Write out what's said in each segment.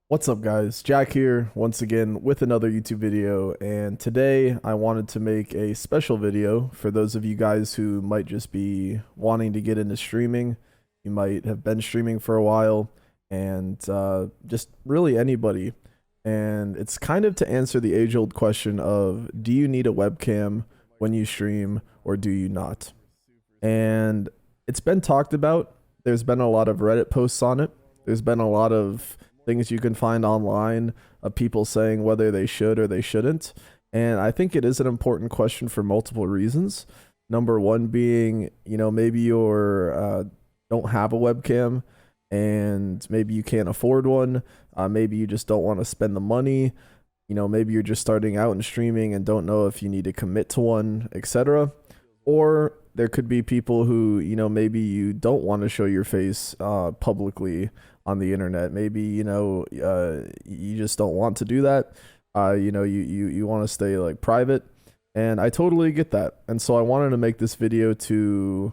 What's up, guys? Jack here once again with another YouTube video, and today I wanted to make a special video for those of you guys who might just be wanting to get into streaming. You might have been streaming for a while, and just really anybody. And it's kind of to answer the age-old question of, do you need a webcam when you stream or do you not? And it's been talked about. There's been a lot of Reddit posts on it. There's been a lot of things you can find online of people saying whether they should or they shouldn't. And I think it is an important question for multiple reasons. Number one being, maybe you're don't have a webcam and maybe you can't afford one. Maybe you just don't want to spend the money. Maybe you're just starting out in streaming and don't know if you need to commit to one, etc. Or there could be people who, maybe you don't want to show your face publicly on the internet. Maybe, you just don't want to do that. You want to stay like private. And I totally get that. And so I wanted to make this video to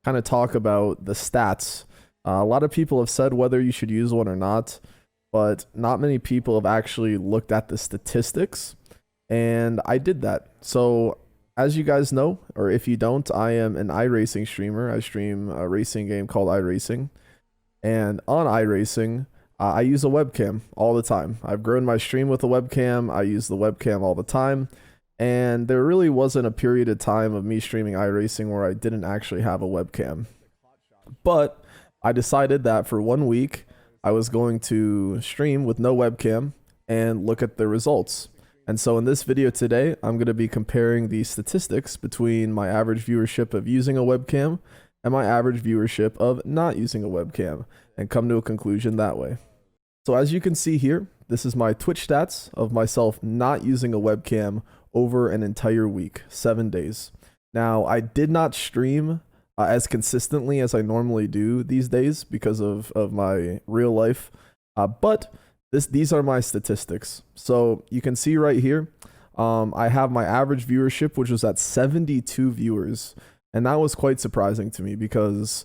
kind of talk about the stats. A lot of people have said whether you should use one or not, but not many people have actually looked at the statistics. And I did that. So as you guys know, or if you don't, I am an iRacing streamer. I stream a racing game called iRacing. And on iRacing, I use a webcam all the time. I've grown my stream with a webcam. I use the webcam all the time. And there really wasn't a period of time of me streaming iRacing where I didn't actually have a webcam. But I decided that for 1 week, I was going to stream with no webcam and look at the results. And so in this video today, I'm going to be comparing the statistics between my average viewership of using a webcam and my average viewership of not using a webcam, and come to a conclusion that way. So as you can see here, this is my Twitch stats of myself not using a webcam over an entire week, 7 days. Now, I did not stream as consistently as I normally do these days because of my real life, but these are my statistics. So you can see right here, I have my average viewership, which was at 72 viewers. And that was quite surprising to me because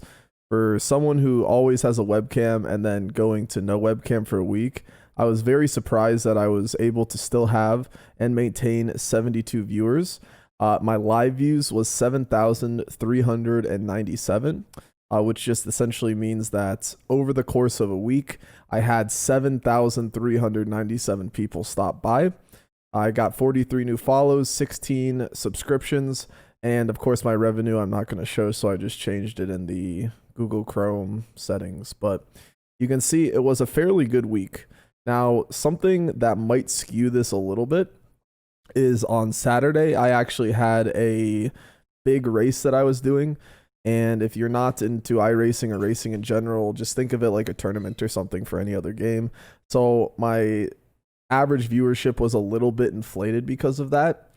for someone who always has a webcam and then going to no webcam for a week, I was very surprised that I was able to still have and maintain 72 viewers. My live views was 7,397, which just essentially means that over the course of a week, I had 7,397 people stop by. I got 43 new follows, 16 subscriptions, and of course my revenue I'm not going to show, so I just changed it in the Google Chrome settings. But you can see it was a fairly good week. Now, something that might skew this a little bit is on Saturday, I actually had a big race that I was doing. And if you're not into iRacing or racing in general, just think of it like a tournament or something for any other game. So my average viewership was a little bit inflated because of that.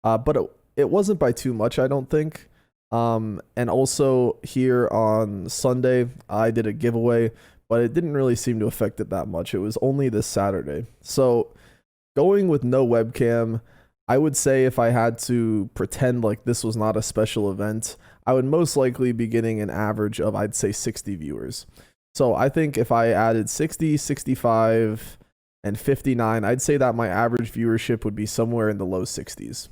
But it wasn't by too much, I don't think. And also here on Sunday, I did a giveaway, but it didn't really seem to affect it that much. It was only this Saturday. So going with no webcam, I would say if I had to pretend like this was not a special event, I would most likely be getting an average of, I'd say, 60 viewers. So I think if I added 60, 65, and 59, I'd say that my average viewership would be somewhere in the low 60s.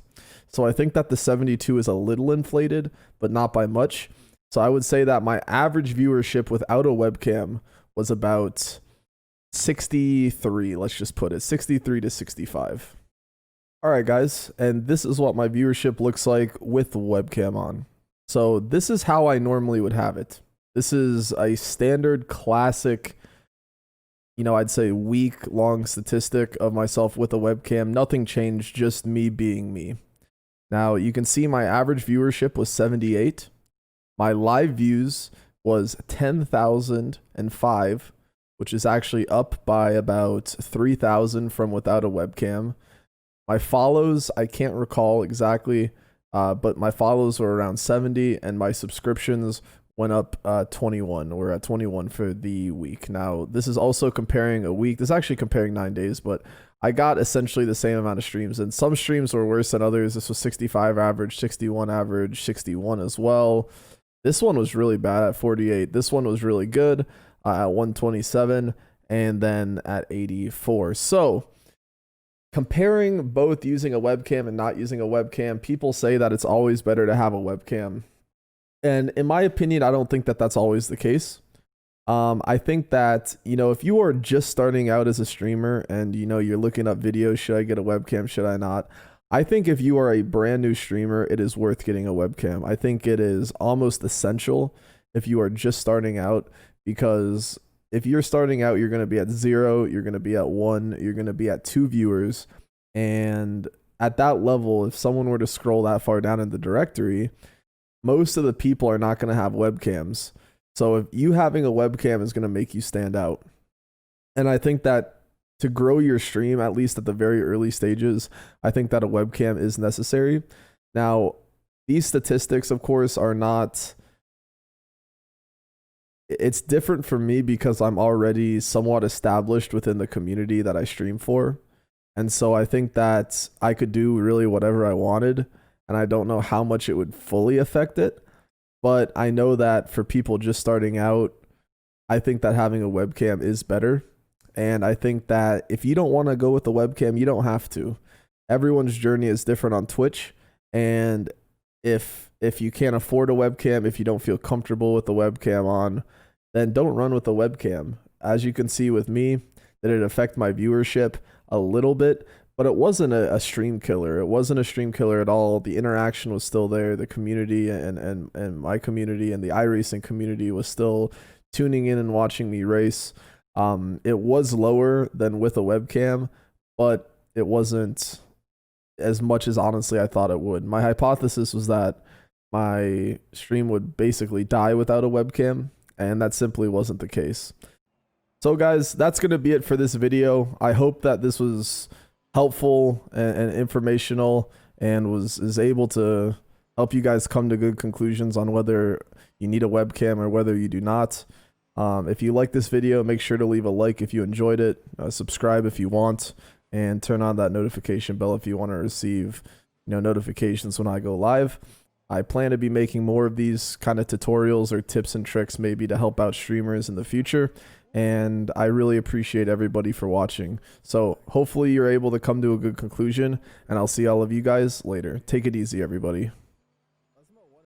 So I think that the 72 is a little inflated, but not by much. So I would say that my average viewership without a webcam was about 63, let's just put it, 63 to 65. All right, guys, and this is what my viewership looks like with the webcam on. So this is how I normally would have it. This is a standard classic, I'd say week-long statistic of myself with a webcam. Nothing changed, just me being me. Now, you can see my average viewership was 78. My live views was 10,005, which is actually up by about 3,000 from without a webcam. My follows, I can't recall exactly, but my follows were around 70, and my subscriptions went up 21. We're at 21 for the week. Now, this is also comparing a week. This is actually comparing 9 days, but I got essentially the same amount of streams, and some streams were worse than others. This was 65 average, 61 average, 61 as well. This one was really bad at 48. This one was really good at 127. and then at 84. So comparing both using a webcam and not using a webcam, people say that it's always better to have a webcam. And in my opinion, I don't think that that's always the case. I think that, if you are just starting out as a streamer and, you're looking up videos, should I get a webcam? Should I not? I think if you are a brand new streamer, it is worth getting a webcam. I think it is almost essential if you are just starting out, because if you're starting out, you're going to be at 0, you're going to be at 1, you're going to be at 2 viewers. And at that level, if someone were to scroll that far down in the directory, most of the people are not going to have webcams. So if you having a webcam is going to make you stand out. And I think that to grow your stream, at least at the very early stages, I think that a webcam is necessary. Now, these statistics, of course, are not... It's different for me because I'm already somewhat established within the community that I stream for. And so I think that I could do really whatever I wanted, and I don't know how much it would fully affect it. But I know that for people just starting out, I think that having a webcam is better. And I think that if you don't want to go with the webcam, you don't have to. Everyone's journey is different on Twitch. And if you can't afford a webcam, if you don't feel comfortable with the webcam on, then don't run with the webcam. As you can see with me, did it affect my viewership a little bit? But it wasn't a stream killer. It wasn't a stream killer at all. The interaction was still there. The community and my community and the iRacing community was still tuning in and watching me race. It was lower than with a webcam, but it wasn't as much as honestly I thought it would. My hypothesis was that my stream would basically die without a webcam, and that simply wasn't the case. So guys, that's going to be it for this video. I hope that this was helpful and informational and is able to help you guys come to good conclusions on whether you need a webcam or whether you do not. If you like this video, make sure to leave a like if you enjoyed it, subscribe if you want, and turn on that notification bell if you want to receive notifications when I go live. I plan to be making more of these kind of tutorials or tips and tricks, maybe to help out streamers in the future. And I really appreciate everybody for watching. So hopefully you're able to come to a good conclusion, and I'll see all of you guys later. Take it easy, everybody.